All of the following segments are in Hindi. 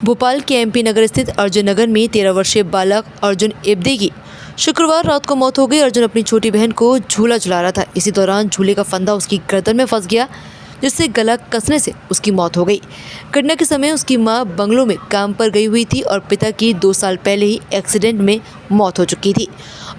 भोपाल के एमपी नगर स्थित अर्जुन नगर में 13 वर्षीय बालक अर्जुन इब्दी की शुक्रवार रात को मौत हो गई। अर्जुन अपनी छोटी बहन को झूला झुला रहा था। इसी दौरान झूले का फंदा उसकी गर्दन में फंस गया, जिससे गला कसने से उसकी मौत हो गई। घटना के समय उसकी मां बंगलों में काम पर गई हुई थी और पिता की 2 साल पहले ही एक्सीडेंट में मौत हो चुकी थी।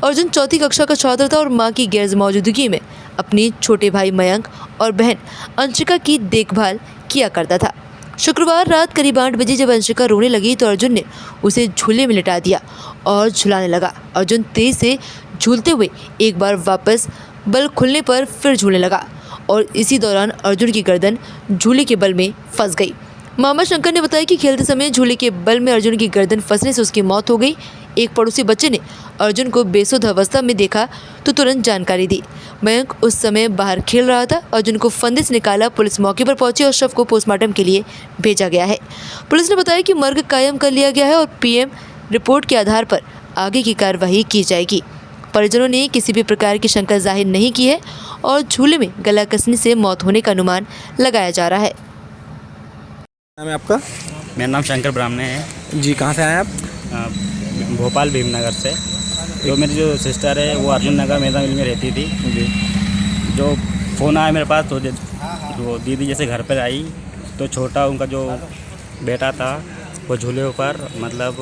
अर्जुन चौथी कक्षा का छात्र था और मां की गैर मौजूदगी में अपनी छोटे भाई मयंक और बहन अंशिका की देखभाल किया करता था। शुक्रवार रात करीब 8 बजे जब अंशिका रोने लगी तो अर्जुन ने उसे झूले में लिटा दिया और झुलाने लगा। अर्जुन तेज से झूलते हुए एक बार वापस बल खुलने पर फिर झूलने लगा और इसी दौरान अर्जुन की गर्दन झूले के बल में फंस गई। मामा शंकर ने बताया कि खेलते समय झूले के बल में अर्जुन की गर्दन फंसने से उसकी मौत हो गई। एक पड़ोसी बच्चे ने अर्जुन को बेसुध अवस्था में देखा तो तुरंत जानकारी दी। मयंक उस समय बाहर खेल रहा था। अर्जुन को फंदे से निकाला। पुलिस मौके पर पहुंची और शव को पोस्टमार्टम के लिए भेजा गया है। पुलिस ने बताया कि मर्ग कायम कर लिया गया है और पीएम रिपोर्ट के आधार पर आगे की कार्रवाई की जाएगी। परिजनों ने किसी भी प्रकार की शंका जाहिर नहीं की है और झूले में गला कसने से मौत होने का अनुमान लगाया जा रहा है। नाम है आपका? मेरा नाम शंकर ब्राह्मणे है जी। कहाँ से आए आप? भोपाल भीमनगर से। जो मेरी जो सिस्टर है वो अर्जुन नगर मेधा मिल में रहती थी जी। जो फ़ोन आया मेरे पास तो वो दीदी जैसे घर पर आई तो छोटा उनका जो बेटा था वो झूले ऊपर मतलब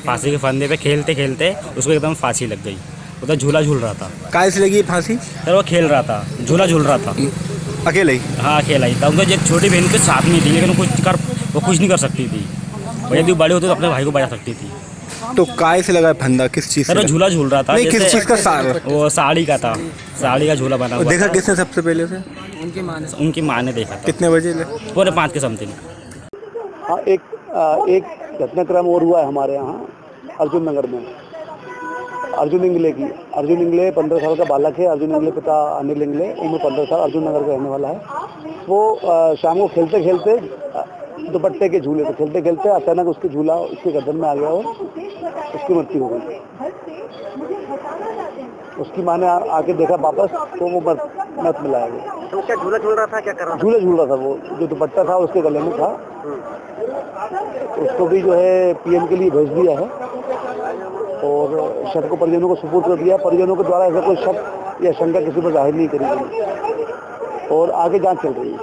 फांसी के फंदे पे खेलते खेलते उसको एकदम फांसी लग गई। वो तो झूला झूल रहा था। काय से लगी फांसी? सर वो खेल रहा था, झूला झूल रहा था अकेले ही? हाँ अकेला ही था। उनका एक छोटी बहन के साथ में थी लेकिन वो कुछ नहीं कर सकती थी। वो यदि बड़ी होती तो अपने भाई को बचा सकती थी। तो काय से लगा फंदा? किस चीज़ से? सर वो झूला झूल रहा था। नहीं, किस चीज़ का? वो साड़ी का था, साड़ी का झूला बना हुआ देखा था। किसने सबसे पहले से? उनकी माँ ने देखा था। कितने बजे? पूरे 5 के समथिंग। हाँ, एक घटनाक्रम और हुआ है हमारे यहाँ अर्जुन नगर में। अर्जुन इंगले 15 साल का बालक है। अर्जुन इंगले पिता अनिल इंगले, उम्र 15 साल, अर्जुन नगर का रहने वाला है। वो शाम को खेलते खेलते दुपट्टे के झूले पे खेलते खेलते अचानक उसके झूला उसके गर्दन में आ गया और उसकी मृत्यु हो गई। उसकी माँ ने आके देखा वापस तो वो मत मिलाया गया। तो क्या झूला झूल रहा था? क्या कर रहा था? झूला झूल रहा था। वो जो दुपट्टा था उसके गले में था। उसको भी जो है पीएम के लिए भेज दिया है और शव को परिजनों को सुपुर्द कर दिया। परिजनों के द्वारा ऐसा कोई शक या शंका किसी पर जाहिर नहीं करी गई और आगे जांच चल रही है।